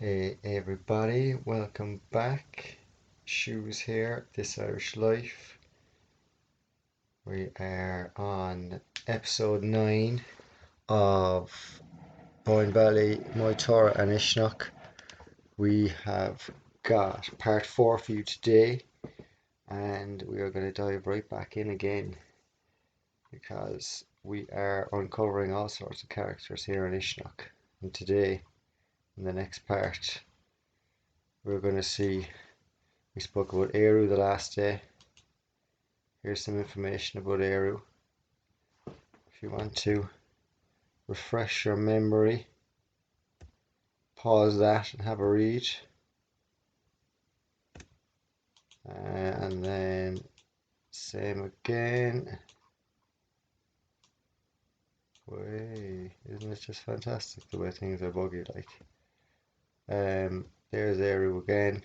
Hey everybody, welcome back. Shoes here, This Irish Life. We are on episode 9 of Boyne Valley, Moy Torah and Ishnok. We have got part 4 for you today, and we are going to dive right back in again because we are uncovering all sorts of characters here in Ishnok. And today, in the next part, we're going to see. We spoke about Eru the last day. Here's some information about Eru. If you want to refresh your memory, pause that and have a read. And then same again. Way, isn't it just fantastic the way things are buggy like? There's Eru again.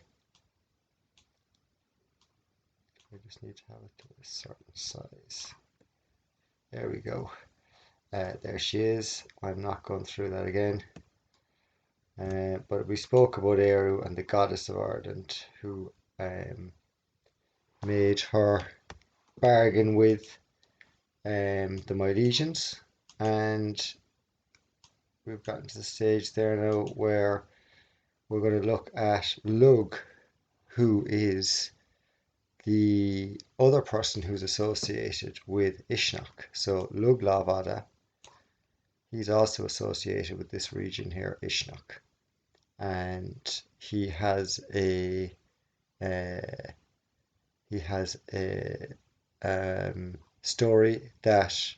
We just need to have it to a certain size. There we go. There she is. I'm not going through that again. But we spoke about Eru and the goddess of Ireland, who made her bargain with the Milesians, and we've gotten to the stage there now where we're going to look at Lug, who is the other person who's associated with Ishnok. So Lug Lavada, he's also associated with this region here, Ishnok, and he has a story that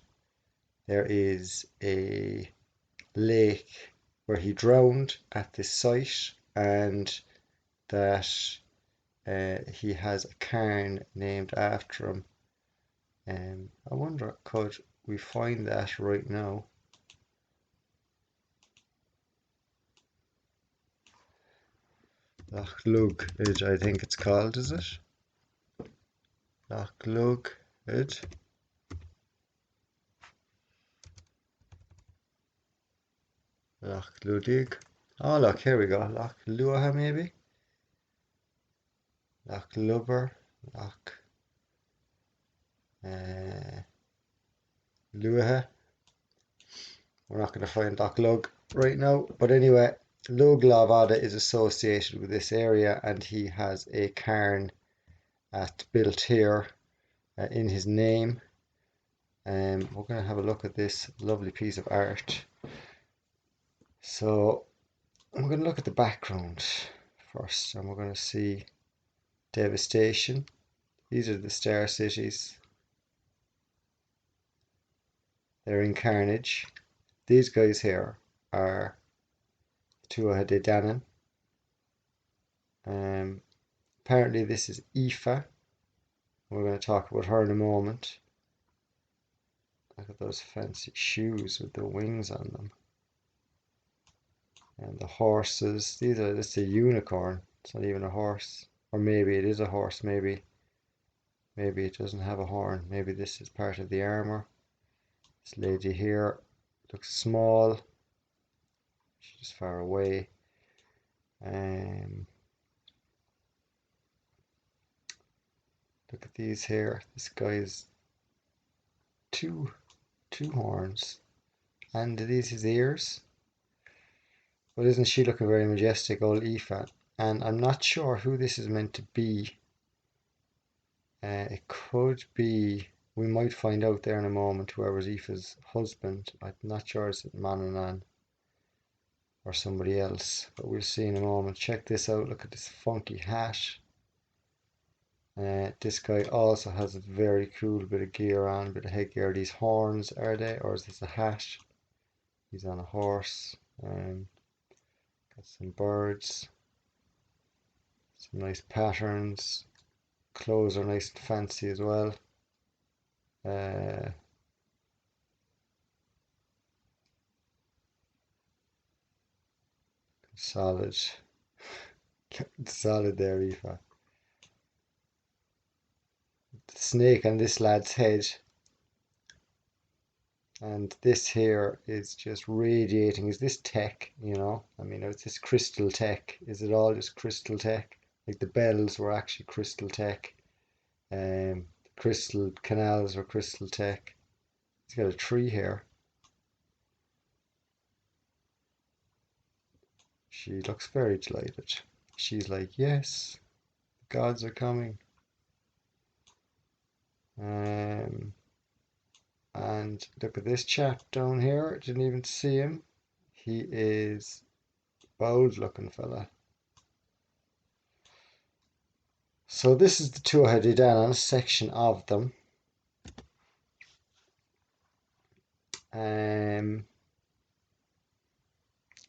there is a lake where he drowned at this site, and that he has a cairn named after him. I wonder, could we find that right now? Loch Lug, I think it's called, is it? Loch Lug, Loch Ludig. Oh, look, here we go. Loch Luaha, maybe? Loch Lubber, Loch Luaha. We're not going to find Loch Lug right now, but anyway, Lug Lavada is associated with this area, and he has a cairn built here in his name. We're going to have a look at this lovely piece of art. So we're going to look at the background first, and we're going to see devastation. These are the star cities. They're in carnage. These guys here are Tuatha De Danann. Apparently this is Aoife. We're going to talk about her in a moment. Look at those fancy shoes with the wings on them. And the horses. This is a unicorn. It's not even a horse. Or maybe it is a horse. Maybe it doesn't have a horn. Maybe this is part of the armor. This lady here looks small. She's far away. Look at these here. This guy's two horns. And are these his ears? But isn't she looking very majestic, old Aoife? And I'm not sure who this is meant to be. It could be, we might find out there in a moment, whoever's Aoife's husband. I'm not sure it's Manannán or somebody else, but we'll see in a moment. Check this out. Look at this funky hat. This guy also has a very cool bit of gear on, bit of headgear. These horns, are they, or is this a hat? He's on a horse. Got some birds, some nice patterns. Clothes are nice and fancy as well. Solid. Solid there, Aoife. The snake on this lad's head. And this here is just radiating. Is this tech, you know? I mean, it's this crystal tech. Is it all just crystal tech? Like the bells were actually crystal tech. Crystal canals were crystal tech. He's got a tree here. She looks very delighted. She's like, yes, the gods are coming. Um, and look at this chap down here. Didn't even see him. He is bold looking fella. So this is the Tuatha Dé Danann, a section of them.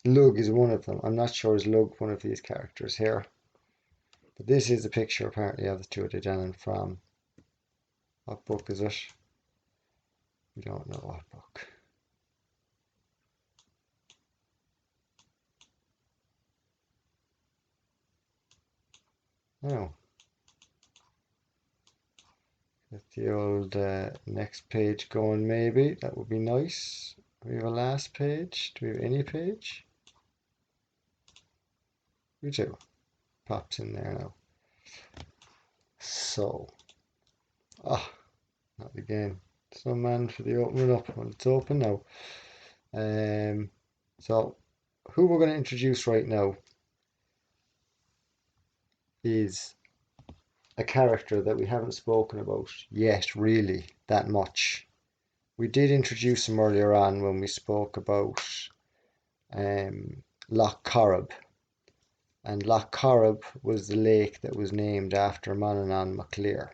Lug is one of them. I'm not sure is Lug one of these characters here. But this is a picture apparently of the Tuatha Dé Danann from, what book is it? We don't know what book. Oh. Get the old next page going maybe. That would be nice. Do we have a last page? Do we have any page? We do. Pops in there now. So. Not again. So man for the opening up. Well, it's open now. So who we're going to introduce right now is a character that we haven't spoken about yet really that much. We did introduce him earlier on when we spoke about Loch Corrib. And Loch Corrib was the lake that was named after Manannán mac Lir.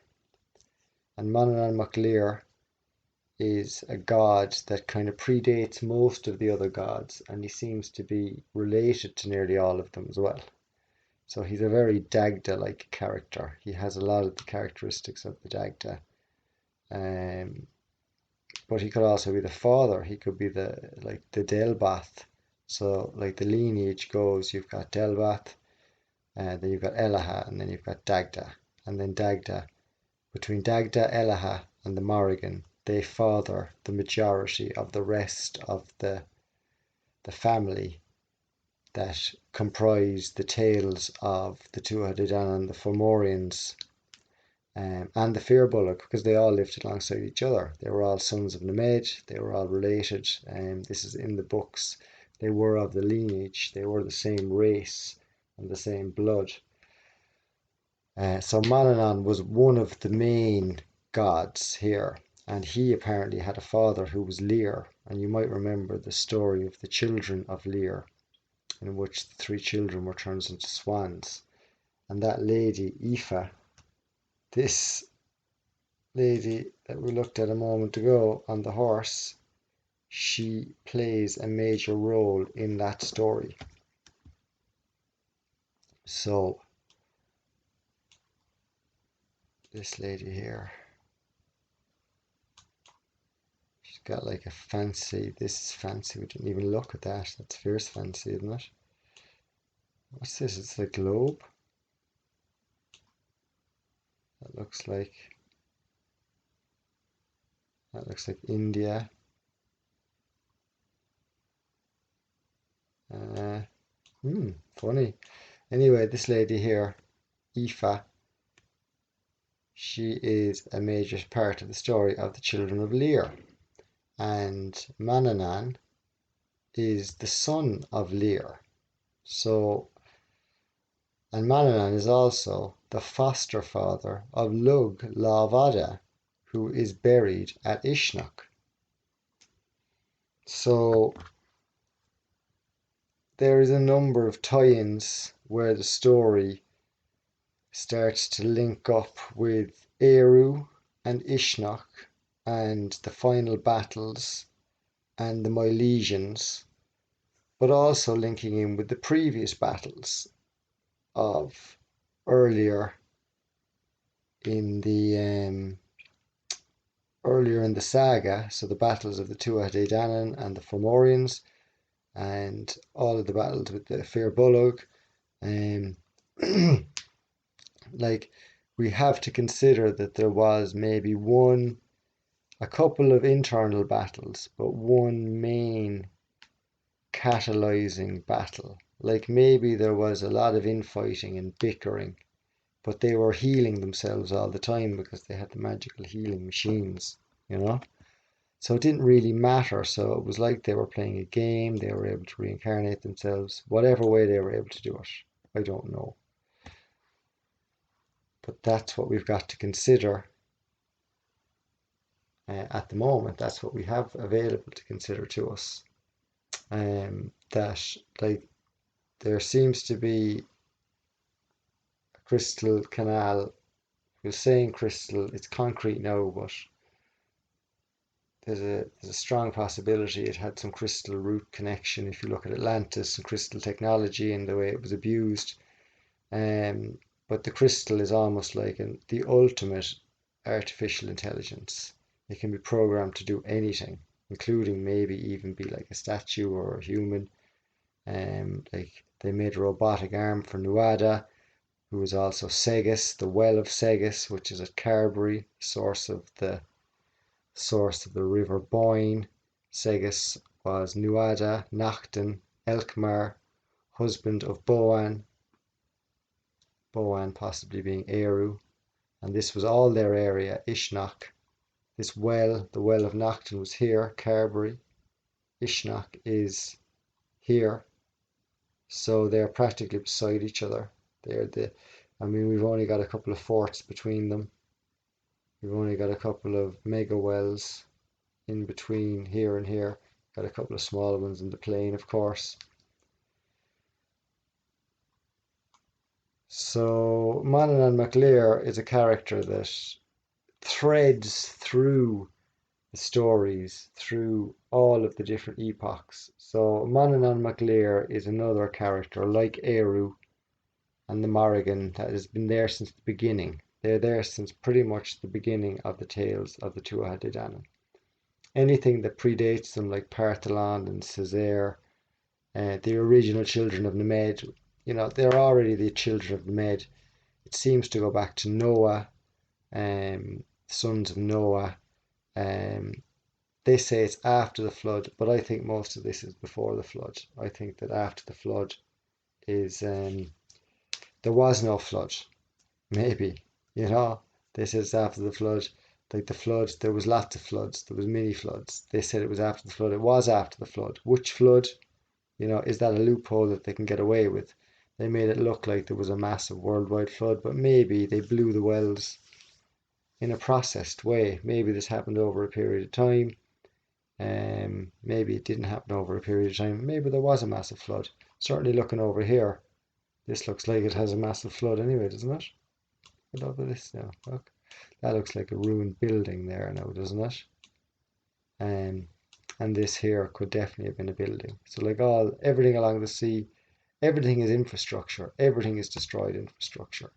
And Manannán mac Lir is a god that kind of predates most of the other gods, and he seems to be related to nearly all of them as well. So he's a very Dagda-like character. He has a lot of the characteristics of the Dagda. But he could also be the father. He could be the Delbath. So like the lineage goes, you've got Delbath, then you've got Elaha, and then you've got Dagda. And then Dagda, between Dagda, Elaha, and the Morrigan, they father the majority of the rest of the family that comprise the tales of the Tuatha Dé Danann, the Fomorians, and the Firbolg, because they all lived alongside each other. They were all sons of Nemed, they were all related, and this is in the books. They were of the lineage, they were the same race and the same blood. So Manannán was one of the main gods here, and he apparently had a father who was Lir, and you might remember the story of the children of Lir, in which the three children were turned into swans. And that lady, Aoife, this lady that we looked at a moment ago on the horse, she plays a major role in that story. So this lady here, she's got like a fancy, this is fancy, we didn't even look at that. That's fierce fancy, isn't it? What's this? It's a globe. That looks like India. Funny. Anyway, this lady here, Aoife, she is a major part of the story of the children of Lir. And Manannán is the son of Lir. So, and Manannán is also the foster father of Lug Lavada, who is buried at Ishnok. So there is a number of tie-ins where the story starts to link up with Eru and Ishnok and the final battles and the Milesians, but also linking in with the previous battles of earlier in the saga, so the battles of the Tuatha Dé Danann and the Fomorians, and all of the battles with the Firbolg. Like, we have to consider that there was maybe one, a couple of internal battles, but one main catalyzing battle. Like maybe there was a lot of infighting and bickering, but they were healing themselves all the time because they had the magical healing machines, you know? So it didn't really matter. So it was like they were playing a game, they were able to reincarnate themselves, whatever way they were able to do it. I don't know. But that's what we've got to consider at the moment. That's what we have available to consider to us. That like there seems to be a crystal canal. We're saying crystal, it's concrete now, but there's a strong possibility it had some crystal root connection if you look at Atlantis and crystal technology and the way it was abused. But the crystal is almost like the ultimate artificial intelligence. It can be programmed to do anything, including maybe even be like a statue or a human. Like they made a robotic arm for Nuada, who was also Segis, the Well of Segis, which is at Carbury, source of the River Boyne. Segis was Nuada, Nachtan, Elkmar, husband of Boan, Boan possibly being Eru, and this was all their area, Ishnach. This well, the Well of Nachtan, was here, Carbury. Ishnach is here, so they're practically beside each other. We've only got a couple of forts between them. We've only got a couple of mega wells in between here and here. Got a couple of small ones in the plain, of course. So Manannán mac Lir is a character that threads through the stories, through all of the different epochs. So Manannán mac Lir is another character like Eru and the Morrigan that has been there since the beginning. They're there since pretty much the beginning of the tales of the Tuatha Dé Danann. Anything that predates them, like Partholon and Césaire, the original children of Nemed, they're already the children of Nemed. It seems to go back to Noah, sons of Noah. They say it's after the flood, but I think most of this is before the flood. I think that after the flood is there was no flood. Maybe, this is after the flood. Like the floods, there was lots of floods. There was mini floods. They said it was after the flood. It was after the flood. Which flood? Is that a loophole that they can get away with? They made it look like there was a massive worldwide flood, but maybe they blew the wells in a processed way. Maybe this happened over a period of time. Maybe it didn't happen over a period of time. Maybe there was a massive flood. Certainly looking over here, this looks like it has a massive flood anyway, doesn't it? Look at this now. Look. That looks like a ruined building there now, doesn't it? And this here could definitely have been a building. So like everything along the sea, everything is infrastructure. Everything is destroyed infrastructure.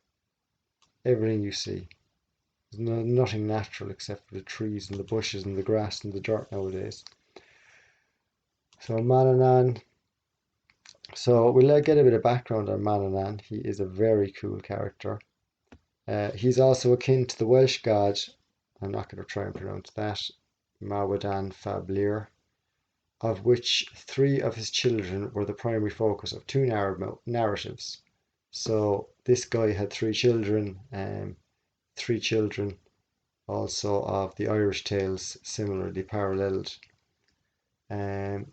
Everything you see. There's nothing natural except for the trees and the bushes and the grass and the dirt nowadays. So Manannán. So we'll get a bit of background on Manannán. He is a very cool character. He's also akin to the Welsh god, I'm not going to try and pronounce that, Mawddwy fab Lir, of which 3 of his children were the primary focus of 2 narratives. So this guy had 3 children, 3 children also of the Irish tales, similarly paralleled.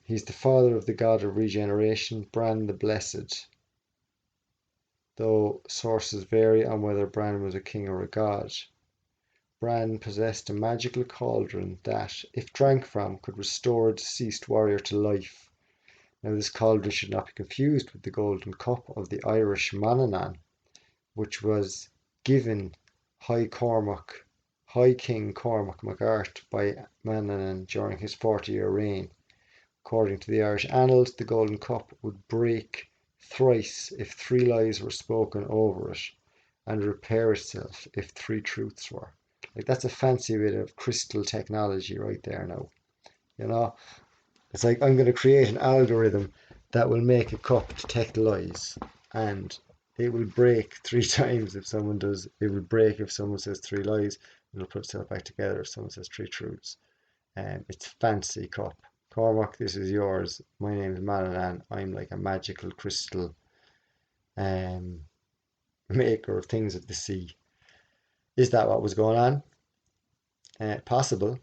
He's the father of the god of regeneration, Bran the Blessed, though sources vary on whether Bran was a king or a god. Bran possessed a magical cauldron that, if drank from, could restore a deceased warrior to life. Now this cauldron should not be confused with the golden cup of the Irish Manannán, which was given High King Cormac MacArt by Manannán during his 40-year reign. According to the Irish annals, the golden cup would break thrice if 3 lies were spoken over it, and repair itself if 3 truths were. Like that's a fancy bit of crystal technology right there now. It's like I'm going to create an algorithm that will make a cup detect lies, and it will break 3 times if someone does. It will break if someone says 3 lies. it'll put itself back together if someone says three truths. It's fancy cup. Cormac, this is yours. My name is Malanan. I'm like a magical crystal um, maker of things of the sea. Is that what was going on? Possible.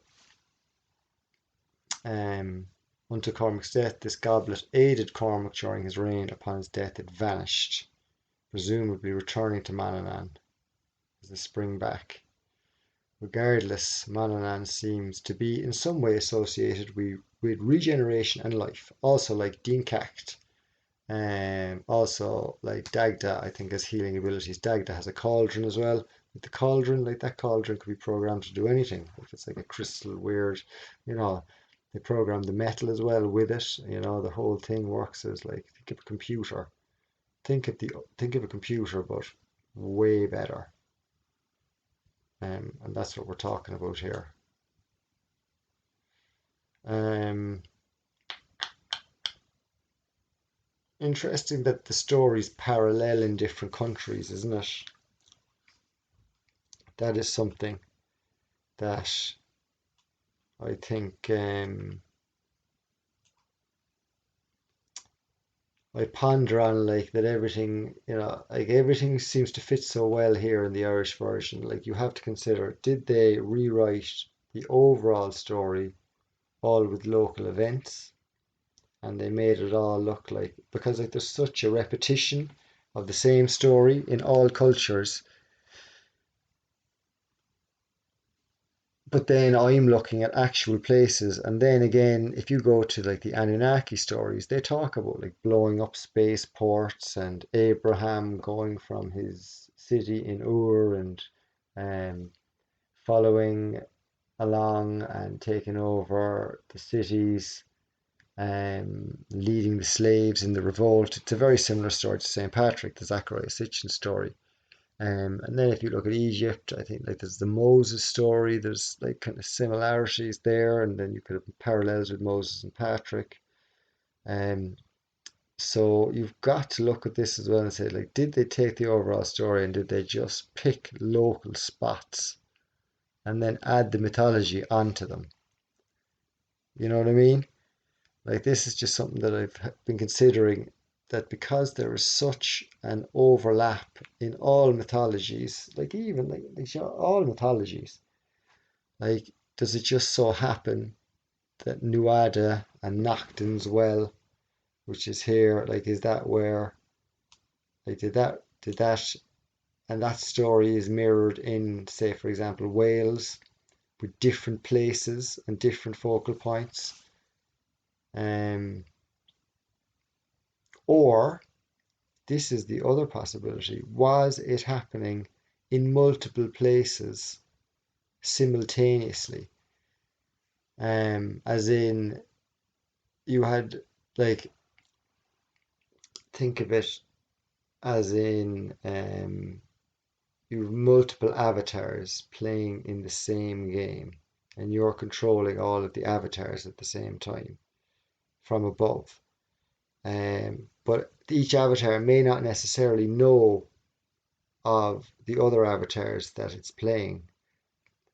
Until Cormac's death, this goblet aided Cormac during his reign. Upon his death, it vanished, presumably returning to Manannán as a spring back. Regardless, Manannán seems to be in some way associated with regeneration and life, also like Dean Cacht. Also, like Dagda, I think has healing abilities. Dagda has a cauldron as well. With the cauldron, like that cauldron could be programmed to do anything. If it's like a crystal weird, you know, they program the metal as well with it. You know, the whole thing works as like think of a computer. Think of a computer, but way better. And that's what we're talking about here. Interesting that the stories parallel in different countries, isn't it? That is something that I think I ponder on, like that everything, like everything seems to fit so well here in the Irish version. Like you have to consider, did they rewrite the overall story all with local events? And they made it all look like, because like there's such a repetition of the same story in all cultures. But then I'm looking at actual places, and then again, if you go to like the Anunnaki stories, they talk about like blowing up spaceports and Abraham going from his city in Ur and um, following along and taking over the cities, leading the slaves in the revolt. It's a very similar story to St. Patrick, the Zachariah Sitchin story. And then if you look at Egypt, I think like there's the Moses story. There's like kind of similarities there, and then you could have parallels with Moses and Patrick. Um, so you've got to look at this as well and say, like, did they take the overall story and did they just pick local spots and then add the mythology onto them? You know what I mean? Like this is just something that I've been considering, that because there is such an overlap in all mythologies, like even like all mythologies, like does it just so happen that Nuada and Noctin's well, which is here, like is that where, like did that and that story is mirrored in, say for example, Wales, with different places and different focal points, um, or this is the other possibility. Was it happening in multiple places simultaneously? As in, you had, like, think of it as in, you have multiple avatars playing in the same game, and you're controlling all of the avatars at the same time from above. But each avatar may not necessarily know of the other avatars that it's playing,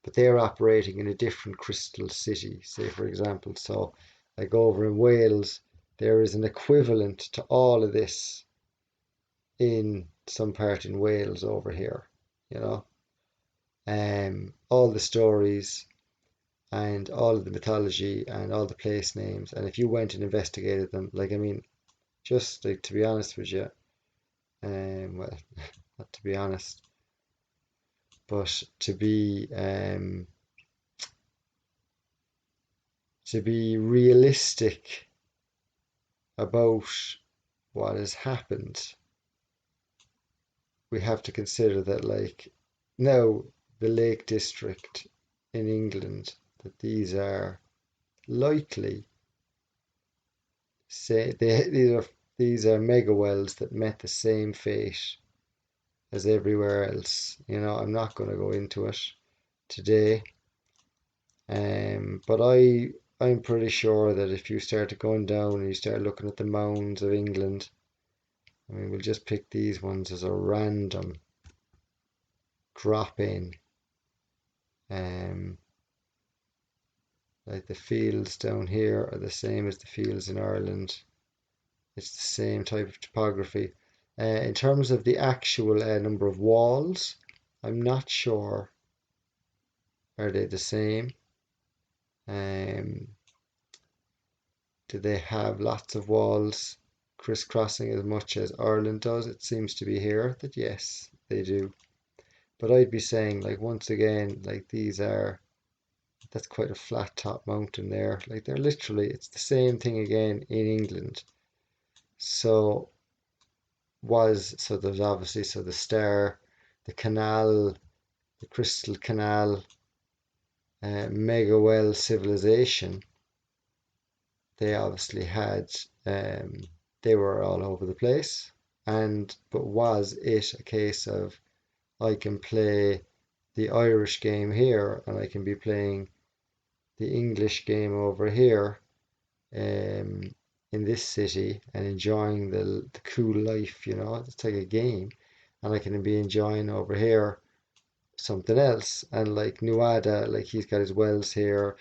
but they're operating in a different crystal city, say for example. So like over in Wales, there is an equivalent to all of this in some part in Wales over here, you know. All the stories and all of the mythology and all the place names, and if you went and investigated them, like I mean, just like to be honest with you, well, not to be honest, but to be realistic about what has happened, we have to consider that, like, now the Lake District in England, that these are likely, say these are mega wells that met the same fate as everywhere else. You know, I'm not going to go into it today, but I'm pretty sure that if you start going down and you start looking at the mounds of England, I mean, we'll just pick these ones as a random drop in. Um, like the fields down here are the same as the fields in Ireland. It's the same type of topography. In terms of the actual number of walls, I'm not sure. Are they the same? Um, do they have lots of walls crisscrossing as much as Ireland does? It seems to be here that yes, they do. But I'd be saying, like, once again, like that's quite a flat top mountain there. Like they're literally, it's the same thing again in England. So so there's obviously, so the Star, the canal, the Crystal Canal, mega well civilization, they obviously had, um, they were all over the place. But was it a case of I can play the Irish game here and I can be playing the English game over here, um, in this city and enjoying the cool life, it's like a game, and I can be enjoying over here something else. And like Nuada, like he's got his wells here,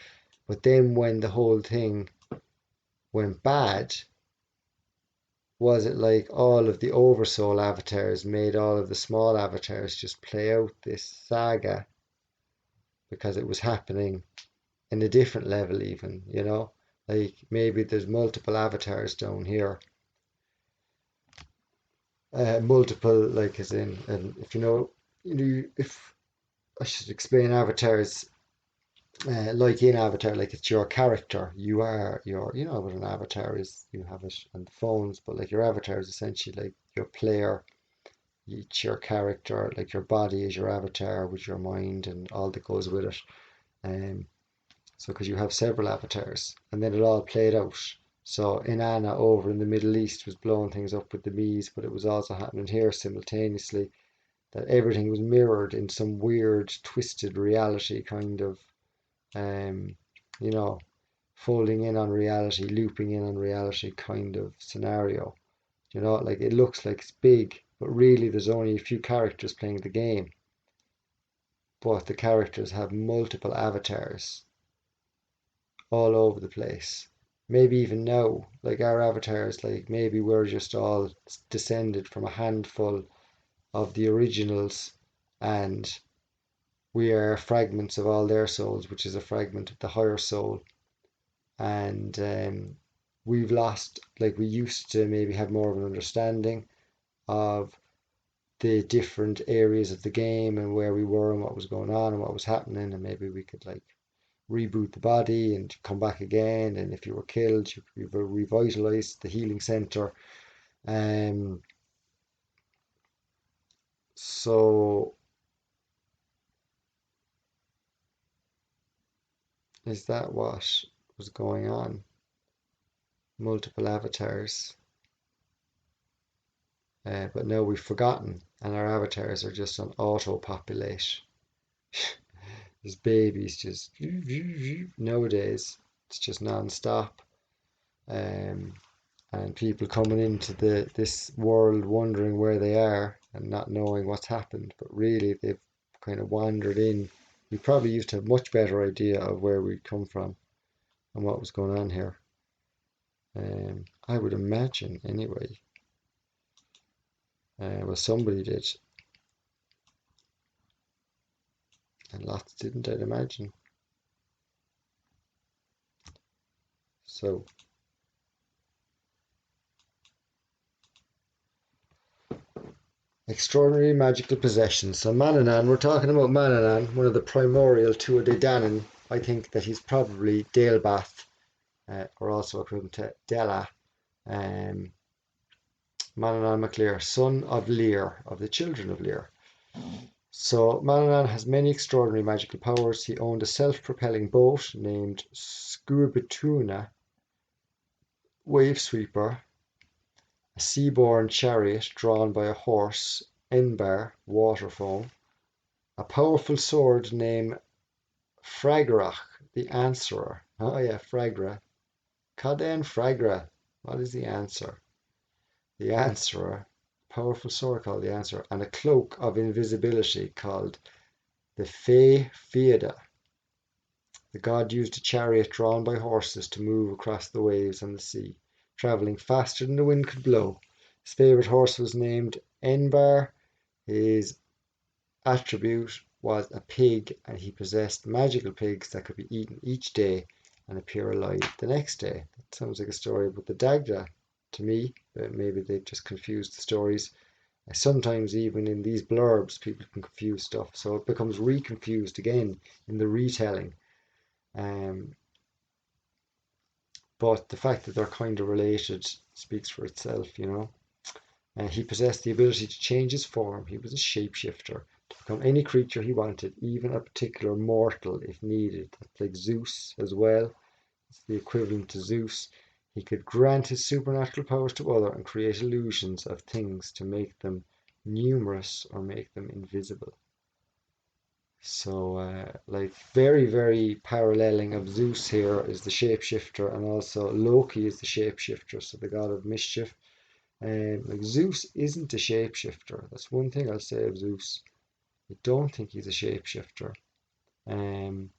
but then when the whole thing went bad, was it like all of the Oversoul avatars made all of the small avatars just play out this saga because it was happening in a different level even, like maybe there's multiple avatars down here, multiple, like as in, and if if I should explain avatars, like in Avatar, like it's your character. You are what an avatar is. You have it on the phones, but like your avatar is essentially like your player. It's your character, like your body is your avatar with your mind and all that goes with it. Um, so because you have several avatars, and then it all played out. So Inanna over in the Middle East was blowing things up with the Mies, but it was also happening here simultaneously. That everything was mirrored in some weird, twisted reality kind of, um, you know, folding in on reality, looping in on reality kind of scenario. Like it looks like it's big, but really there's only a few characters playing the game. But the characters have multiple avatars all over the place. Maybe even now, like our avatars, like maybe we're just all descended from a handful of the originals, and we are fragments of all their souls, which is a fragment of the higher soul. And we've lost, like we used to maybe have more of an understanding of the different areas of the game and where we were and what was going on and what was happening, and maybe we could like reboot the body and come back again. And if you were killed, you could revitalize the healing center. Um, so is that what was going on? Multiple avatars. But now we've forgotten, and our avatars are just on auto populate. There's babies just nowadays. It's just non-stop. Um, and people coming into this world wondering where they are and not knowing what's happened, but really they've kind of wandered in. We probably used to have much better idea of where we'd come from and what was going on here. I would imagine anyway. Well, somebody did, and lots didn't, I'd imagine. So, extraordinary magical possessions. So Manannán, we're talking about Manannán, one of the primordial Tuatha De Danann. I think that he's probably Dalebath, or also equivalent to Dela. Um, Manannán mac Lir, son of Lir, of the children of Lir. So Manannán has many extraordinary magical powers. He owned a self-propelling boat named Scurbituna, Wave Sweeper, a sea-borne chariot drawn by a horse, Enbar, water foam, a powerful sword named Fragrach, the Answerer. Oh yeah, Fragra. Caden Fragra. What is the answer? The Answerer. Powerful sword called the Answerer, and a cloak of invisibility called the Fé Fiada. The god used a chariot drawn by horses to move across the waves on the sea, travelling faster than the wind could blow. His favourite horse was named Enbar. His attribute was a pig, and he possessed magical pigs that could be eaten each day and appear alive the next day. That sounds like a story about the Dagda to me, but maybe they just confused the stories. Sometimes even in these blurbs people can confuse stuff, so it becomes reconfused again in the retelling. But the fact that they're kind of related speaks for itself, you know. He possessed the ability to change his form. He was a shapeshifter to become any creature he wanted, even a particular mortal if needed. That's like Zeus as well. It's the equivalent to Zeus. He could grant his supernatural powers to others and create illusions of things to make them numerous or make them invisible. So, like very, very paralleling of Zeus here is the shapeshifter, and also Loki is the shapeshifter, so the god of mischief. Like Zeus isn't a shapeshifter. That's one thing I'll say of Zeus. I don't think he's a shapeshifter. Um,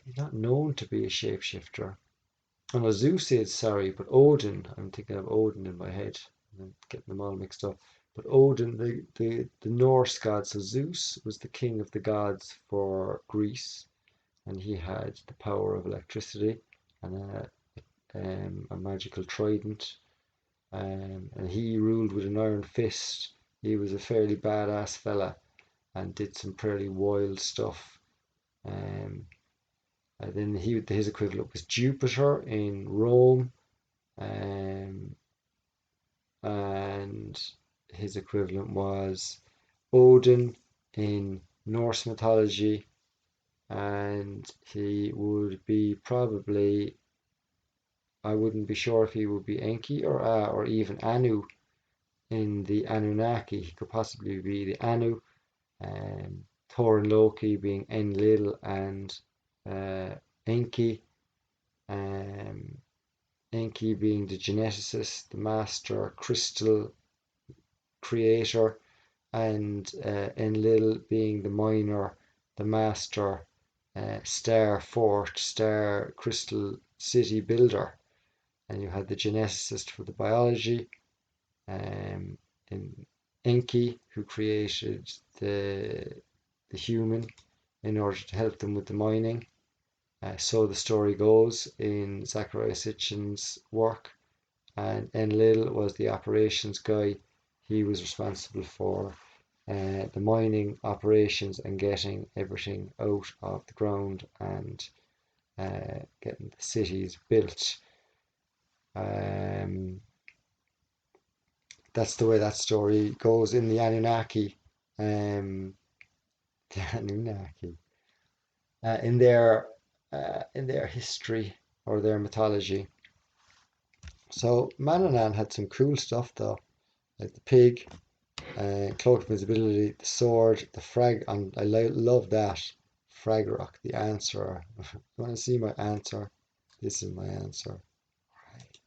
he's not known to be a shapeshifter. Oh no, Zeus is, sorry, but Odin, I'm thinking of Odin in my head. I'm getting them all mixed up. But Odin, the Norse god, so Zeus was the king of the gods for Greece, and he had the power of electricity and a magical trident. And he ruled with an iron fist. He was a fairly badass fella and did some fairly wild stuff. Um, and then his equivalent was Jupiter in Rome, um, and his equivalent was Odin in Norse mythology, and he would be probably, I wouldn't be sure if he would be Enki or even Anu in the Anunnaki. He could possibly be the Anu. Thor and Loki being Enlil and Enki. Um, Enki being the geneticist, the master crystal creator, and Enlil being the miner, the master star fort, star crystal city builder. And you had the geneticist for the biology, in Enki, who created the human in order to help them with the mining. So the story goes in Zachariah Sitchin's work, and Enlil was the operations guy. He was responsible for the mining operations and getting everything out of the ground and getting the cities built. That's the way that story goes in the Anunnaki. Um, the Anunnaki in their history or their mythology. So Manannán had some cool stuff though, like the pig, cloak of invisibility, the sword, the frag. And I love that Fragrock, the answer. You want to see my answer? This is my answer. Right.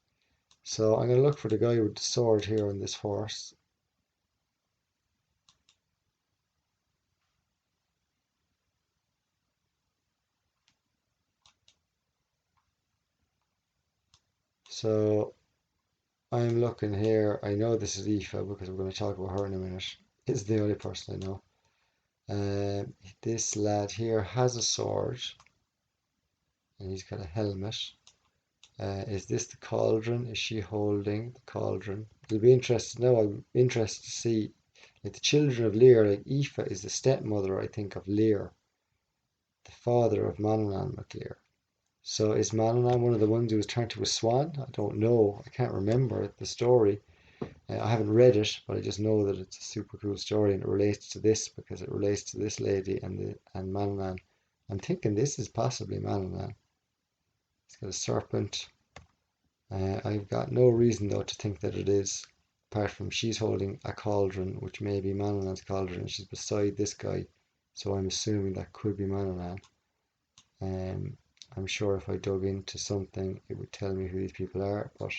So I'm gonna look for the guy with the sword here on this horse. So I'm looking here. I know this is Aoife because we're going to talk about her in a minute. This is the only person I know. This lad here has a sword and he's got a helmet. Is this the cauldron? Is she holding the cauldron? It'll be interesting. Now I'm interested to see, like the children of Lear, like Aoife is the stepmother, I think, of Lear, the father of Manannán mac Lir. So is Manannán one of the ones who was turned to a swan? I don't know. I can't remember the story. I haven't read it, but I just know that it's a super cool story and it relates to this because it relates to this lady and Manannán. I'm thinking this is possibly Manannán. It's got a serpent. I've got no reason though to think that it is, apart from she's holding a cauldron, which may be Manannán's cauldron, and she's beside this guy, so I'm assuming that could be Manannán. I'm sure if I dug into something, it would tell me who these people are, but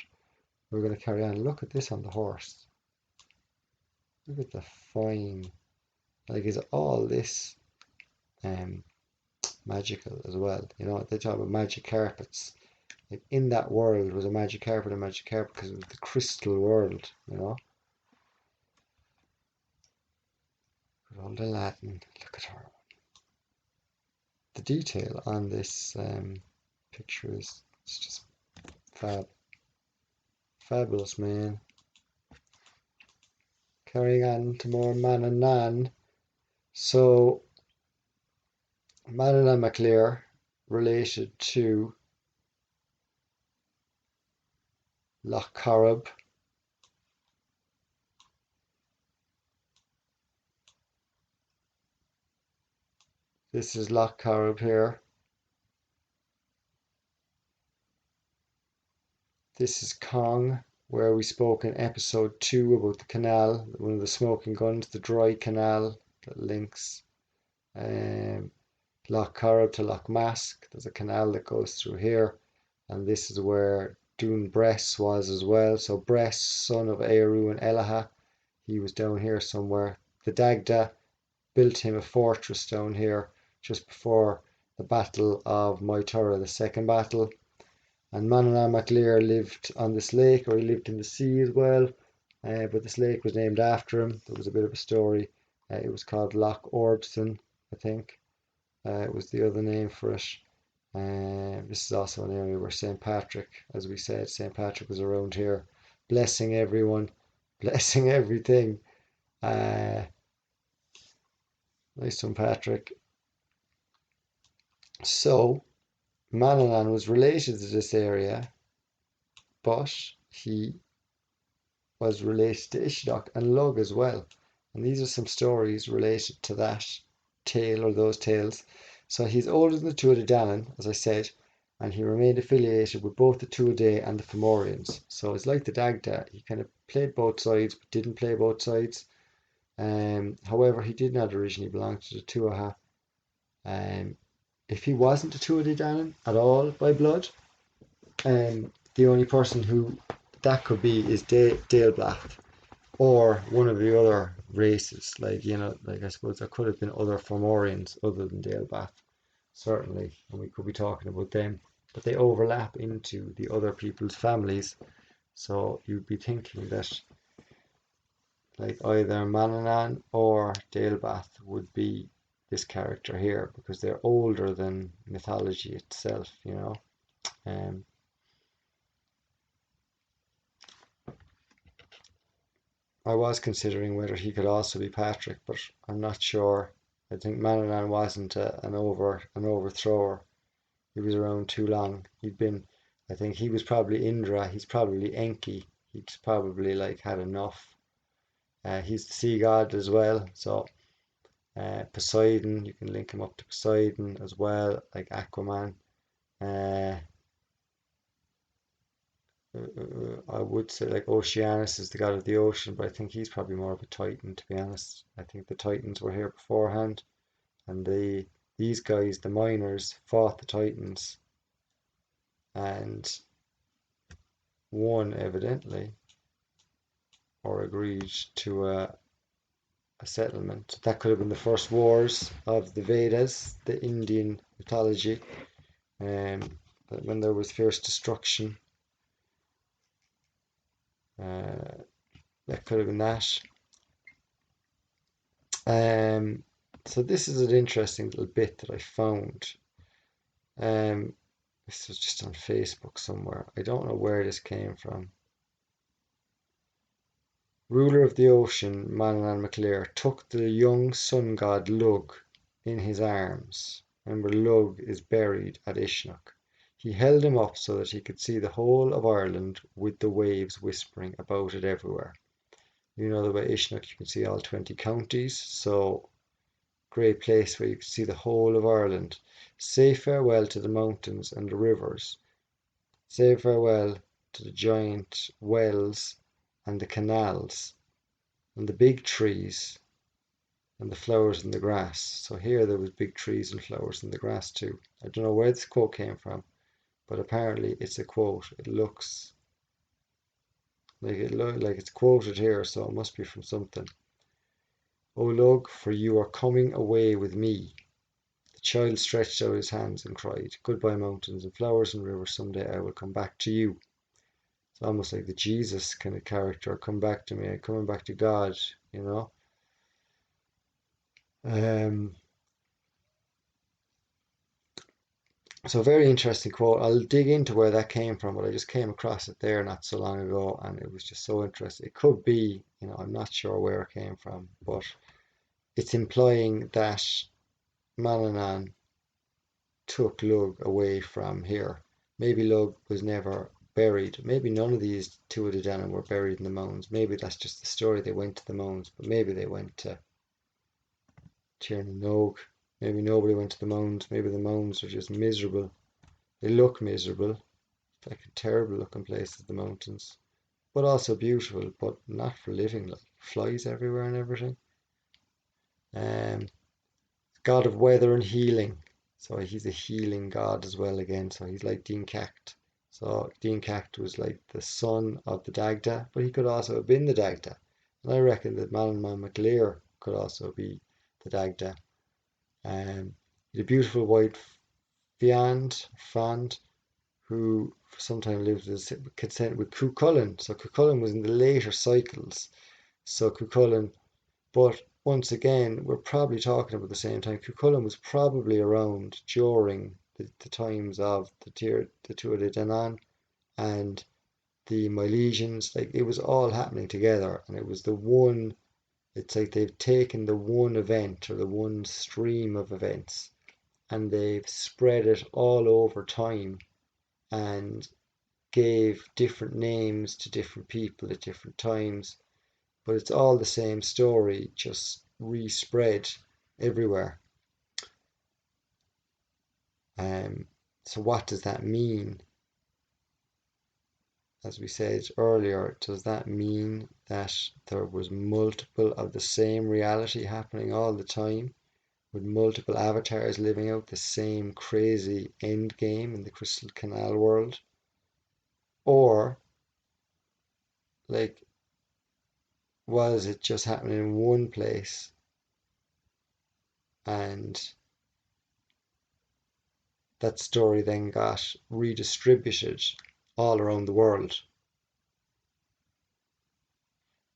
we're going to carry on. Look at this on the horse. Look at the fine. Like, is all this magical as well. You know, they talk about magic carpets. Like in that world was a magic carpet, because it was the crystal world, you know. With all the Latin, look at her. The detail on this picture is it's just fabulous, man. Carrying on to more Manannán. So Manannán Mac Lir related to Loch Corrib. This is Loch Corrib here. This is Cong, where we spoke in episode 2 about the canal, one of the smoking guns, the dry canal that links Loch Corrib to Loch Mask. There's a canal that goes through here, and this is where Dún Bress was as well. So Bress, son of Éireann and Elaha, he was down here somewhere. The Dagda built him a fortress down here just before the Battle of Moytura, the second battle. And Manannán Mac Lir lived on this lake, or he lived in the sea as well. But this lake was named after him. There was a bit of a story. It was called Loch Orbson, I think. It was the other name for it. This is also an area where St. Patrick, as we said, St. Patrick was around here, blessing everyone, blessing everything. Nice one, Patrick. So, Manannán was related to this area, but he was related to Ishdoc and Lug as well. And these are some stories related to that tale or those tales. So he's older than the Tuatha Dé Danann, as I said, and he remained affiliated with both the Tuatha Dé and the Fomorians. So it's like the Dagda. He kind of played both sides, but didn't play both sides. However, he did not originally belong to the Tuatha. If he wasn't a Tuatha Dé Danann at all by blood, the only person who that could be is Daelblacht, or one of the other races. Like, you know, like I suppose there could have been other Fomorians other than Daelblacht, certainly, and we could be talking about them, but they overlap into the other people's families. So you'd be thinking that like either Manannán or Daelblacht would be this character here, because they're older than mythology itself, you know. Um, I was considering whether he could also be Patrick, but I'm not sure. I think Manannán wasn't an overthrower. He was around too long. I think he was probably Indra. He's probably Enki. He's probably like had enough. He's the sea god as well. So Poseidon, you can link him up to Poseidon as well, like Aquaman. Uh, I would say like Oceanus is the god of the ocean, but I think he's probably more of a Titan, to be honest. I think the Titans were here beforehand, and these guys, the miners, fought the Titans and won evidently, or agreed to a settlement. That could have been the first wars of the Vedas, the Indian mythology, when there was fierce destruction. That could have been that. So this is an interesting little bit that I found. This was just on Facebook somewhere. I don't know where this came from. Ruler of the ocean, Manannán Mac Lir, took the young sun god Lug in his arms. Remember, Lug is buried at Uisneach. He held him up so that he could see the whole of Ireland with the waves whispering about it everywhere. You know that by Uisneach you can see all 20 counties, so great place where you can see the whole of Ireland. Say farewell to the mountains and the rivers. Say farewell to the giant wells and the canals and the big trees and the flowers and the grass. So here there was big trees and flowers and the grass too. I don't know where this quote came from, but apparently it's a quote. It looks like it's quoted here, so it must be from something. O Lug, for you are coming away with me. child stretched out his hands and cried, "Goodbye, mountains and flowers and rivers, someday I will come back to you." It's almost like the Jesus kind of character, come back to me, coming back to God, you know. Um, so a very interesting quote. I'll dig into where that came from, but I just came across it there not so long ago, and it was just so interesting. It could be, I'm not sure where it came from, but it's implying that Manannán took Lug away from here. Maybe Lug was never buried. Maybe none of these Tuatha Dé Danann were buried in the mounds. Maybe that's just the story. They went to the mounds, but maybe they went to Tir na Nog. Maybe nobody went to the mounds. Maybe the mounds are just miserable. They look miserable. It's like a terrible looking place, the mountains, but also beautiful, but not for living. Like flies everywhere and everything. Um, God of weather and healing. So he's a healing god as well again. So he's like Dean Cacht. So Dean Cacht was like the son of the Dagda, but he could also have been the Dagda. And I reckon that Manannán Mac Lir could also be the Dagda. He's a beautiful white Fand who for some time lived as consent with Cuchulainn. So Cuchulainn was in the later cycles. So Cuchulainn, but once again, we're probably talking about the same time. Cuchulainn was probably around during the times of the Tuatha Dé Danann and the Milesians. Like it was all happening together, and it was the one. It's like they've taken the one event or the one stream of events, and they've spread it all over time, and gave different names to different people at different times, but it's all the same story, just respread everywhere. So what does that mean? As we said earlier, does that mean that there was multiple of the same reality happening all the time, with multiple avatars living out the same crazy end game in the Crystal Canal world? Or, like, was it just happening in one place and that story then got redistributed all around the world?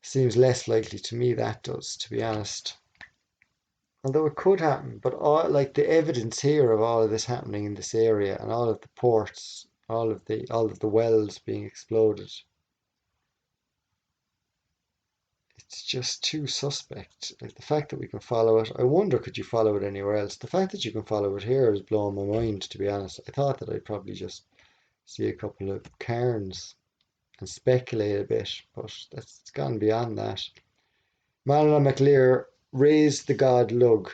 Seems less likely to me, that does, to be honest. Although it could happen, but all like the evidence here of all of this happening in this area and all of the ports, all of the wells being exploded, it's just too suspect. Like the fact that we can follow it, I wonder could you follow it anywhere else? The fact that you can follow it here is blowing my mind, to be honest. I thought that I'd probably just see a couple of cairns and speculate a bit, but it's gone beyond that. Manannán Mac Lir raised the god Lug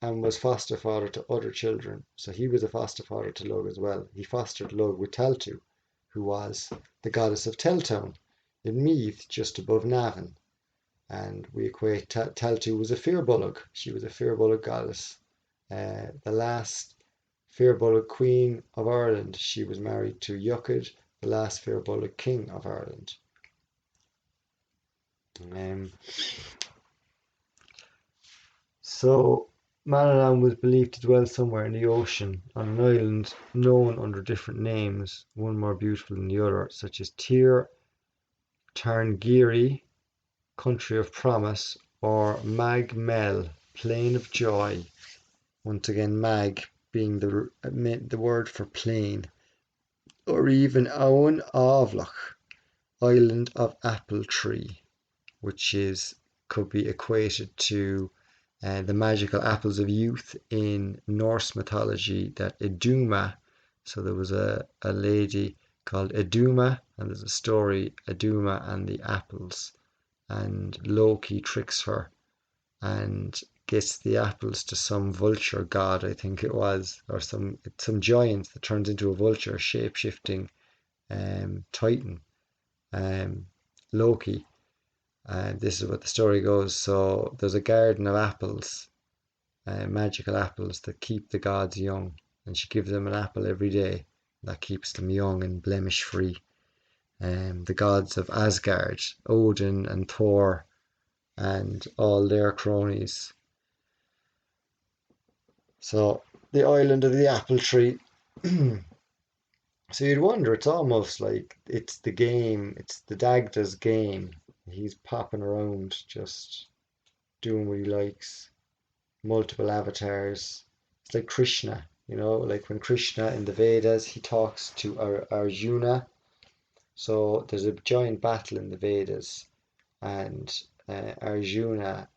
and was foster father to other children. So he was a foster father to Lug as well. He fostered Lug with Teltu, who was the goddess of Teltown in Meath, just above Navan. And we equate Teltu was a Firbolg. She was a Firbolg goddess. The last Firbolg queen of Ireland, she was married to Yucad, the last Firbolg king of Ireland. So Manannán was believed to dwell somewhere in the ocean on an island known under different names, one more beautiful than the other, such as Tir Tarngiri, Country of Promise, or Mag Mell, Plain of Joy. Once again, Mag being the word for plain, or even Owen Avlach, Island of Apple Tree, which could be equated to the magical apples of youth in Norse mythology, that Iduna. So there was a lady called Iduna, and there's a story, Iduna and the apples, and Loki tricks her and gets the apples to some vulture god, I think it was, or some giant that turns into a vulture, shape-shifting titan, Loki. And this is what the story goes. So there's a garden of apples, magical apples that keep the gods young, and she gives them an apple every day that keeps them young and blemish free. The gods of Asgard, Odin and Thor, and all their cronies. So the island of the apple tree. So you'd wonder, it's almost like it's the game, it's the Dagda's game. He's popping around, just doing what he likes, multiple avatars. It's like Krishna, like when Krishna in the Vedas, he talks to Arjuna. So there's a giant battle in the Vedas, and Arjuna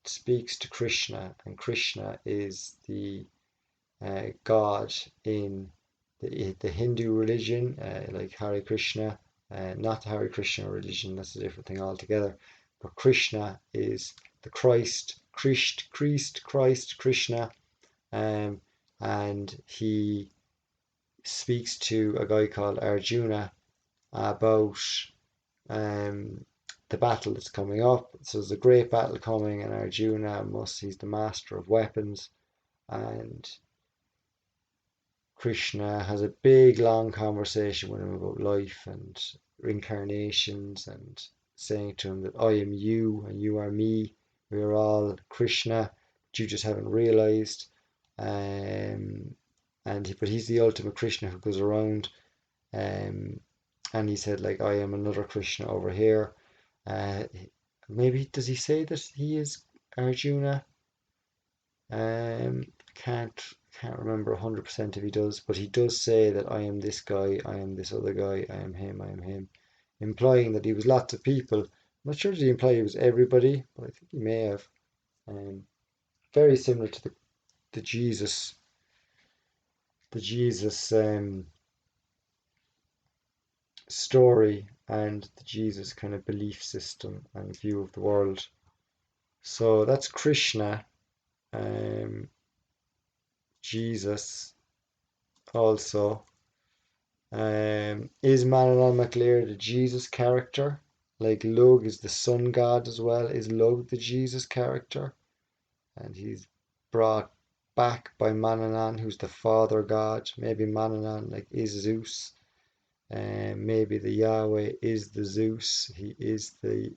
speaks to Krishna, and Krishna is the God in the Hindu religion, like Hare Krishna, not the Hare Krishna religion, that's a different thing altogether. But Krishna is the Christ, Krishna, um, and he speaks to a guy called Arjuna about um, the battle that's coming up. So there's a great battle coming, and Arjuna he's the master of weapons, and Krishna has a big long conversation with him about life and reincarnations and saying to him that I am you and you are me. We are all Krishna, but you just haven't realized. Um, but he's the ultimate Krishna who goes around. Um, and he said like I am another Krishna over here. Uh, Maybe does he say that he is Arjuna? Can't remember 100% if he does, but he does say that I am this guy, I am this other guy, I am him, implying that he was lots of people. I'm not sure did he imply he was everybody, but I think he may have. Um, Very similar to the Jesus, the Jesus story and the Jesus kind of belief system and view of the world. So that's Krishna, um, Jesus also. Is Manannán Mac Lir the Jesus character? Like Lug is the sun god as well. Is Lug the Jesus character? And he's brought back by Manannán, who's the father god. Maybe Manannán like is Zeus. And maybe the Yahweh is the Zeus. The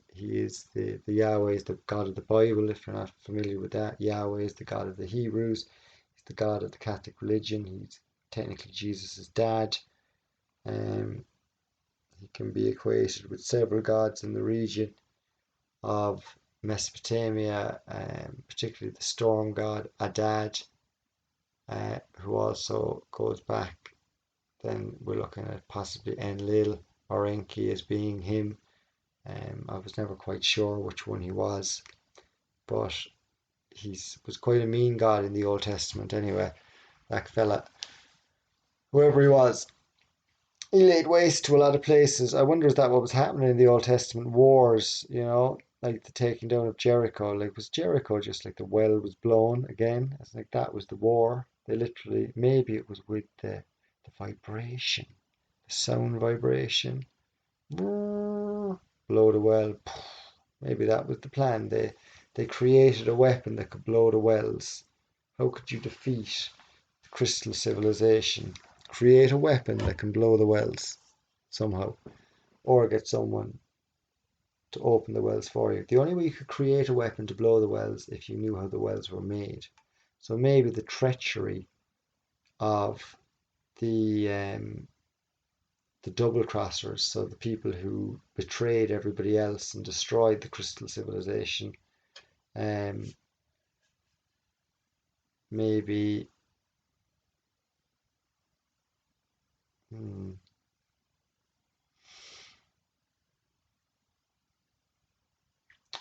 Yahweh is the God of the Bible. If you're not familiar with that, Yahweh is the God of the Hebrews. He's the God of the Catholic religion. He's technically Jesus' dad. Um, he can be equated with several gods in the region of Mesopotamia, particularly the storm god Adad, who also goes back. Then we're looking at possibly Enlil or Enki as being him. I was never quite sure which one he was, but he was quite a mean god in the Old Testament anyway. That fella, whoever he was, he laid waste to a lot of places. I wonder is that what was happening in the Old Testament wars, like the taking down of Jericho. Like was Jericho just like the well was blown again? It's like that was the war. They literally maybe it was with the vibration, the sound vibration. Blow the well. Maybe that was the plan. They created a weapon that could blow the wells. How could you defeat the crystal civilization? Create a weapon that can blow the wells somehow, or get someone to open the wells for you. The only way you could create a weapon to blow the wells if you knew how the wells were made. So maybe the treachery of the double crossers, so the people who betrayed everybody else and destroyed the crystal civilization, um, maybe hmm,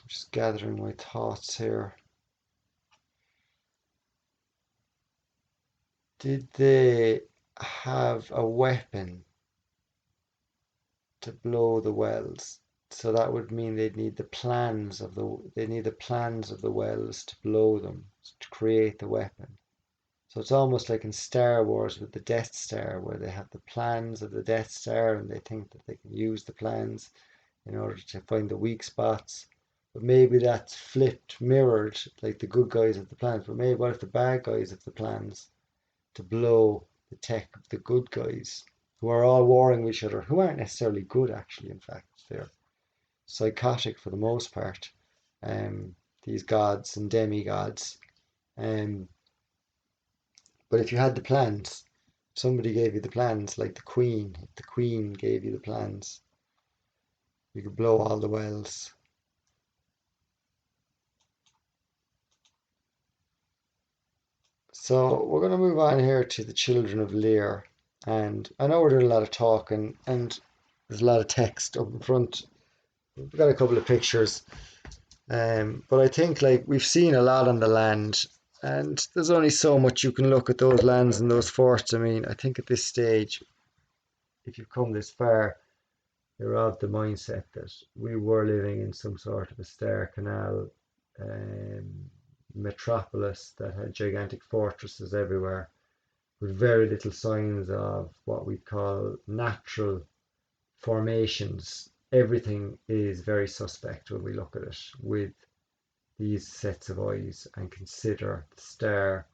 just gathering my thoughts here. Did they have a weapon to blow the wells? So that would mean they need the plans of the wells to blow them, to create the weapon. So it's almost like in Star Wars with the Death Star, where they have the plans of the Death Star and they think that they can use the plans in order to find the weak spots. But maybe that's flipped, mirrored, like the good guys have the plans. But maybe what if the bad guys have the plans to blow the tech of the good guys, who are all warring with each other, who aren't necessarily good actually, in fact. They're psychotic for the most part. These gods and demigods. Um, But if you had the plans, somebody gave you the plans, like the Queen gave you the plans, you could blow all the wells. So we're going to move on here to the Children of Lear. And I know we're doing a lot of talking and there's a lot of text up in front. We've got a couple of pictures. But I think like we've seen a lot on the land and there's only so much you can look at those lands and those forts. I mean, I think at this stage, if you've come this far, you're of the mindset that we were living in some sort of a Star Canal metropolis that had gigantic fortresses everywhere with very little signs of what we call natural formations. Everything is very suspect when we look at it with these sets of eyes and consider the star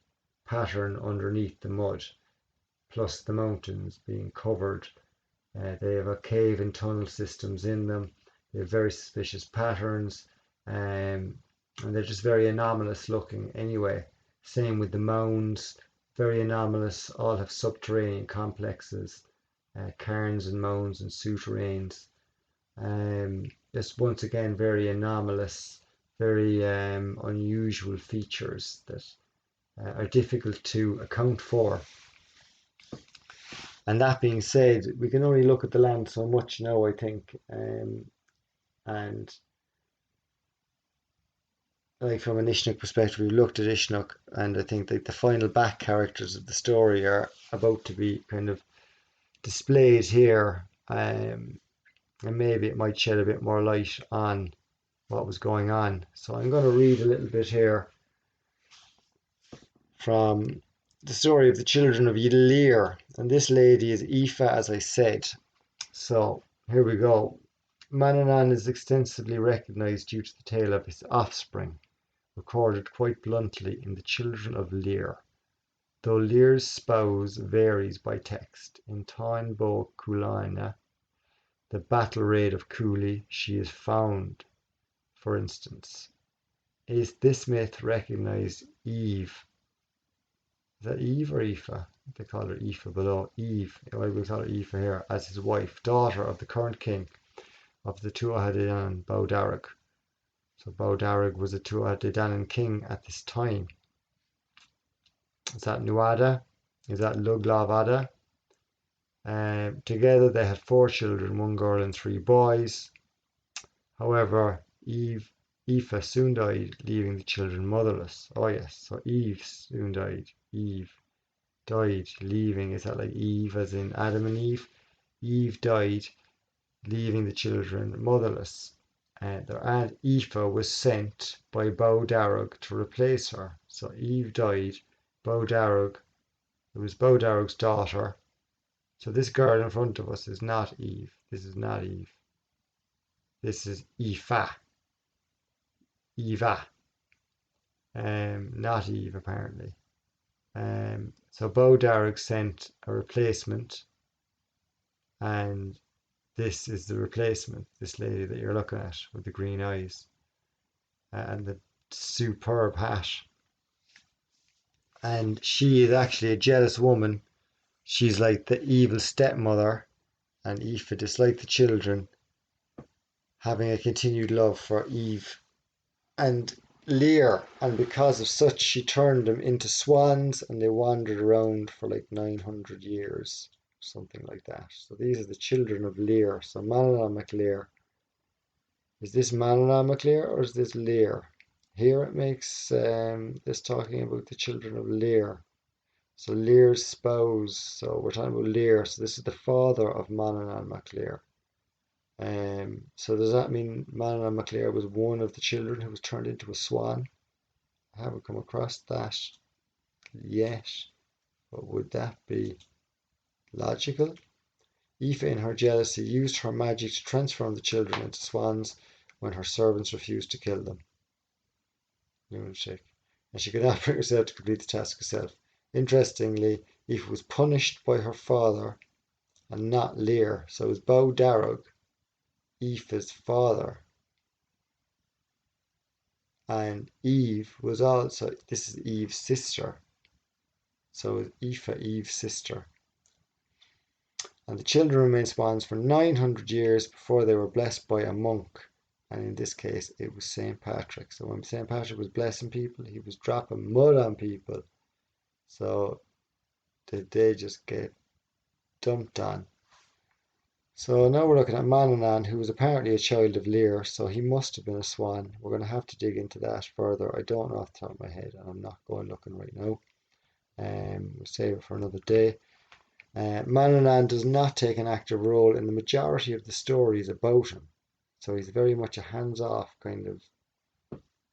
pattern underneath the mud, plus the mountains being covered. They have a cave and tunnel systems in them. They have very suspicious patterns, and they're just very anomalous looking anyway. Same with the mounds, very anomalous, all have subterranean complexes, cairns and mounds and souterrains. Just once again, very anomalous, very unusual features that are difficult to account for. And that being said, we can only look at the land so much now, I think. And like from an Ishnok perspective, we looked at Ishnok, and I think that the final back characters of the story are about to be kind of displayed here. And maybe it might shed a bit more light on what was going on. So I'm going to read a little bit here from the story of the children of Lear. And this lady is Aoife, as I said. So here we go. Manannán is extensively recognised due to the tale of his offspring, recorded quite bluntly in the Children of Lear, though Lear's spouse varies by text. In Táin Bó Cúailnge, the battle raid of Cooley, she is found, for instance. Is this myth recognised Eve? Is that Eve or Aoife? They call her Aoife below. Eve, I will call her Aoife here, as his wife, daughter of the current king of the Tuatha Dé Danann, Bowdarag. So Bowdarag was a Tuatha Dé Danann king at this time. Is that Nuada? Is that Luglavada? Together they had 4 children, 1 girl and 3 boys. However, Aoife soon died, leaving the children motherless. Oh yes, so Eve soon died. Eve died, leaving, is that like Eve as in Adam and Eve? Eve died, leaving the children motherless. Their aunt Aoife was sent by Bowdarag to replace her. So Eve died, Bowdarag, it was Bowdarag's daughter. So this girl in front of us is not Eve. This is not Eve. This is Aoife. Eva. Not Eve apparently. So Bowdarag sent a replacement, and this is the replacement, this lady that you're looking at with the green eyes and the superb hat. And she is actually a jealous woman. She's like the evil stepmother, and Aoife disliked the children, having a continued love for Eve and Lear, and because of such she turned them into swans and they wandered around for like 900 years, something like that. So these are the children of Lear. So Manannán mac Lir. Is this Manannán mac Lir or is this Lear? Here it makes this talking about the children of Lear. So Lear's spouse, so we're talking about Lear, so this is the father of Manannán mac Lir. So does that mean Manannán mac Lir was one of the children who was turned into a swan? I haven't come across that yet, but would that be logical? Aoife, in her jealousy, used her magic to transform the children into swans when her servants refused to kill them. Lunatic. And she could not bring herself to complete the task herself. Interestingly, Aoife was punished by her father and not Lear, so it was Bowdarag, Aoife's father. And Eve was also, this is Eve's sister. So is Aoife, Eve's sister. And the children remained swans for 900 years before they were blessed by a monk. And in this case, it was St. Patrick. So when St. Patrick was blessing people, he was dropping mud on people. So they just get dumped on. So now we're looking at Manannán, who was apparently a child of Lear, so he must have been a swan. We're going to have to dig into that further. I don't know off the top of my head, and I'm not going looking right now. We'll save it for another day. Manannán does not take an active role in the majority of the stories about him. So he's very much a hands-off kind of,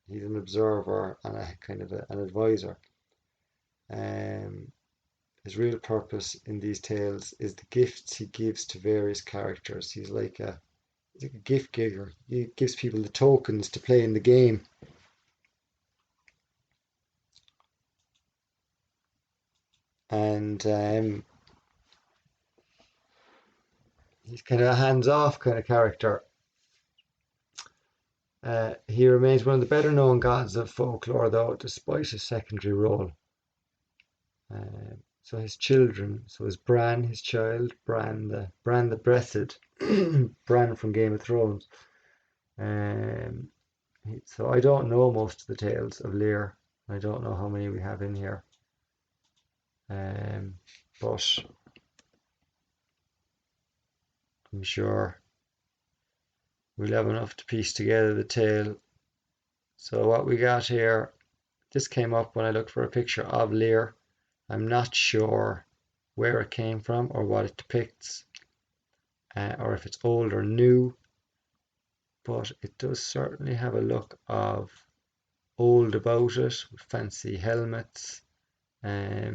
he's an observer and a kind of an advisor. His real purpose in these tales is the gifts he gives to various characters. He's like a gift giver. He gives people the tokens to play in the game. And he's kind of a hands-off kind of character. He remains one of the better known gods of folklore, though, despite his secondary role. So his children, so his Bran, his child, Bran the Breathed, Bran from Game of Thrones. So I don't know most of the tales of Lear. I don't know how many we have in here. But I'm sure we'll have enough to piece together the tale. So what we got here, this came up when I looked for a picture of Lear. I'm not sure where it came from or what it depicts, or if it's old or new, but it does certainly have a look of old about it, with fancy helmets. I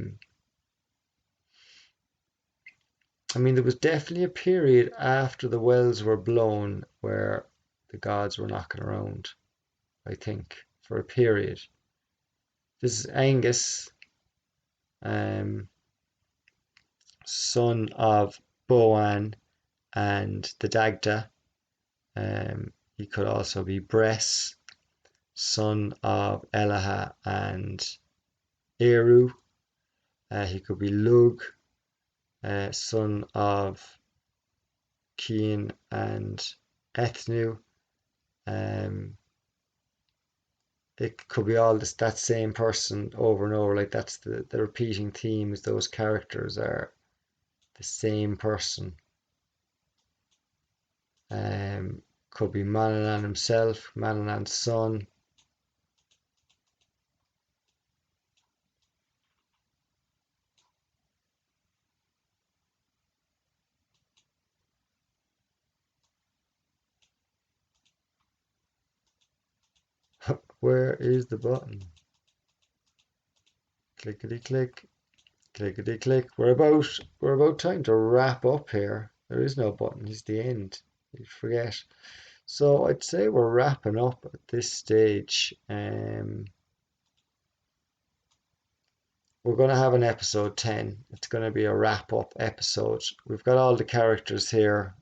mean, there was definitely a period after the wells were blown where the gods were knocking around, I think, for a period. This is Angus, son of Boan and the Dagda. He could also be Bress, son of Elaha and Eru. He could be Lug, son of Cian and Ethnu. It could be all that same person over and over. Like that's the repeating themes. Those characters are the same person. Could be Manannán himself, Manannán's son. Where is the button? Clickety click, clickety click. We're about time to wrap up here. There is no button. It's the end. You forget. So I'd say we're wrapping up at this stage. We're going to have an episode 10. It's going to be a wrap up episode. We've got all the characters here,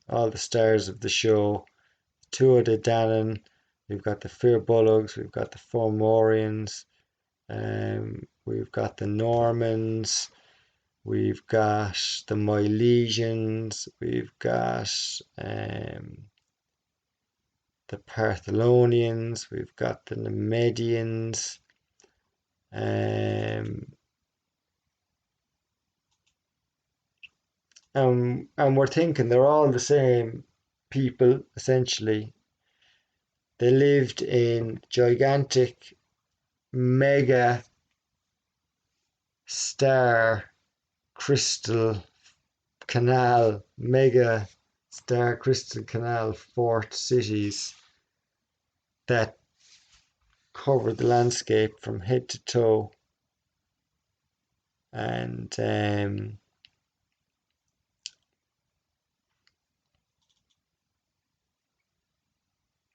all the stars of the show. Tuatha De Danann. We've got the Firbolgs. We've got the Fomorians. We've got the Normans. We've got the Milesians. We've got the Partholonians. We've got the Nemedians. And we're thinking they're all the same people, essentially. They lived in gigantic mega star crystal canal, mega star crystal canal fort cities that covered the landscape from head to toe. And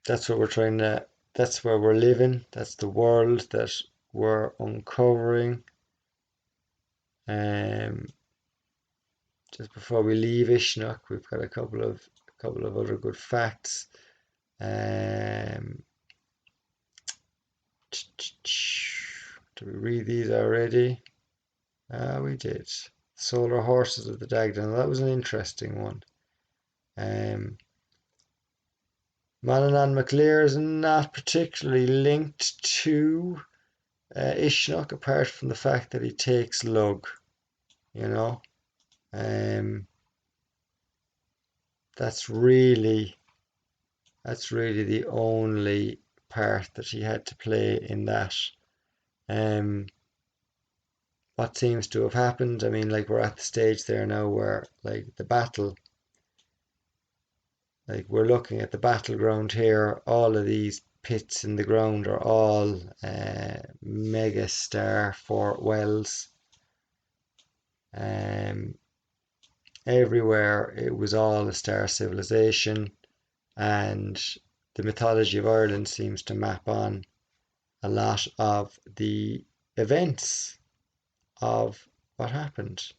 that's what we're trying to, that's where we're living. That's the world that we're uncovering. Just before we leave Ishnok, we've got a couple of other good facts. Don't Did we read these already? We did. Solar Horses of the Dagda. That was an interesting one. Manannán mac Lir is not particularly linked to Uisneach, apart from the fact that he takes Lug, you know. That's really the only part that he had to play in that. What seems to have happened, I mean, like, we're at the stage there now where, like, the battle, like, we're looking at the battleground here. All of these pits in the ground are all mega star Fort Wells. Everywhere it was all a star civilization, and the mythology of Ireland seems to map on a lot of the events of what happened.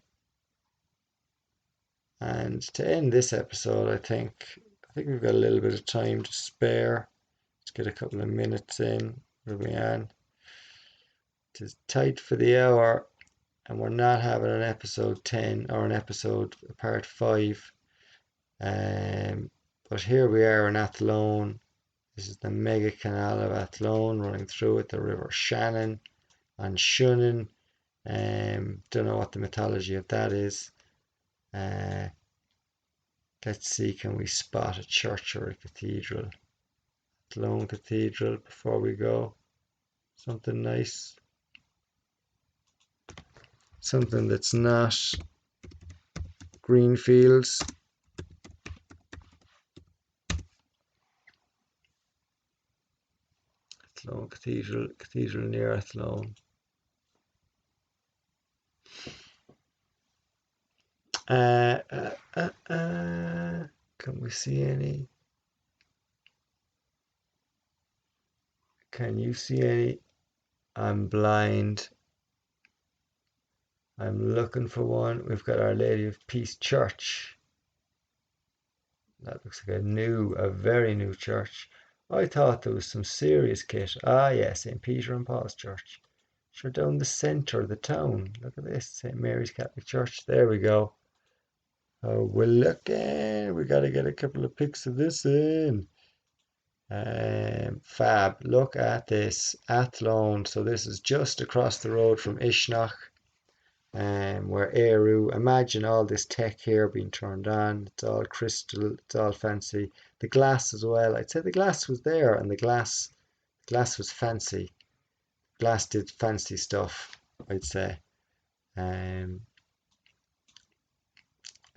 And to end this episode, I think we've got a little bit of time to spare. Let's get a couple of minutes in. Where we on? It is tight for the hour, and we're not having an episode 10 or an episode part 5. But here we are in Athlone. This is the mega canal of Athlone running through it, the River Shannon and Shunnen. Don't know what the mythology of that is. Let's see, can we spot a church or a cathedral? Athlone Cathedral before we go. Something nice. Something that's not Greenfields. Athlone Cathedral near Athlone. Can we see any? Can you see any? I'm blind. I'm looking for one. We've got Our Lady of Peace Church. That looks like a very new church. I thought there was some serious kit. Ah, yeah, St. Peter and Paul's Church. Sure, down the centre of the town. Look at this, St. Mary's Catholic Church. There we go. Oh, we're looking. We got to get a couple of pics of this in. Fab. Look at this. Athlone. So this is just across the road from Uisneach. Where Éirú, imagine all this tech here being turned on. It's all crystal, it's all fancy. The glass as well. I'd say the glass was there, and the glass was fancy. Glass did fancy stuff, I'd say. I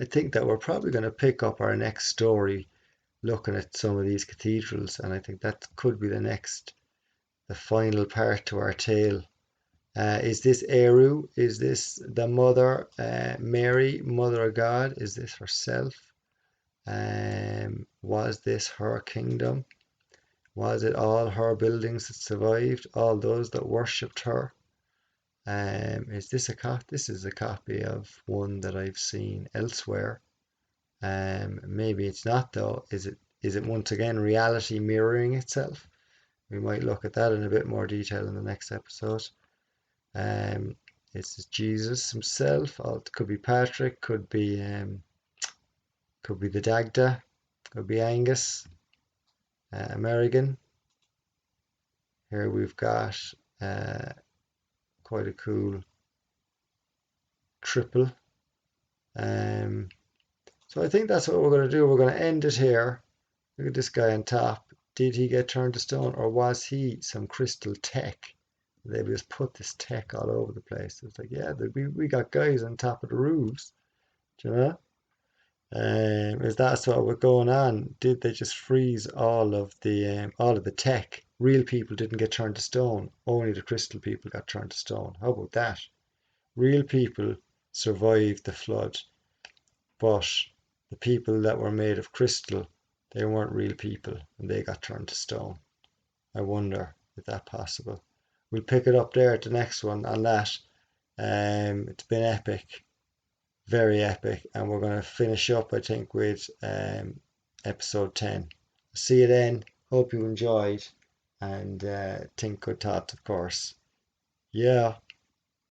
think that we're probably going to pick up our next story looking at some of these cathedrals, and I think that could be the final part to our tale. Is this Éirú? Is this the Mother, Mary, Mother of God? Is this herself? Was this her kingdom? Was it all her buildings that survived? All those that worshipped her? Is this a copy? This is a copy of one that I've seen elsewhere. Maybe it's not though. Is it once again reality mirroring itself? We might look at that in a bit more detail in the next episode. This is Jesus himself. It could be Patrick, could be the Dagda, could be Angus, American. Here we've got quite a cool triple. So I think that's what we're going to do. We're going to end it here. Look at this guy on top. Did he get turned to stone, or was he some crystal tech? They just put this tech all over the place. It's like, yeah, we got guys on top of the roofs. Do you know? Is that sort of going on? Did they just freeze all of the tech? Real people didn't get turned to stone. Only the crystal people got turned to stone. How about that? Real people survived the flood, but the people that were made of crystal, they weren't real people, and they got turned to stone. I wonder if that's possible. We'll pick it up there at the next one on that. It's been epic, very epic, and we're going to finish up, I think, with episode 10. See you then. Hope you enjoyed, and think good thoughts, of course. Yeah,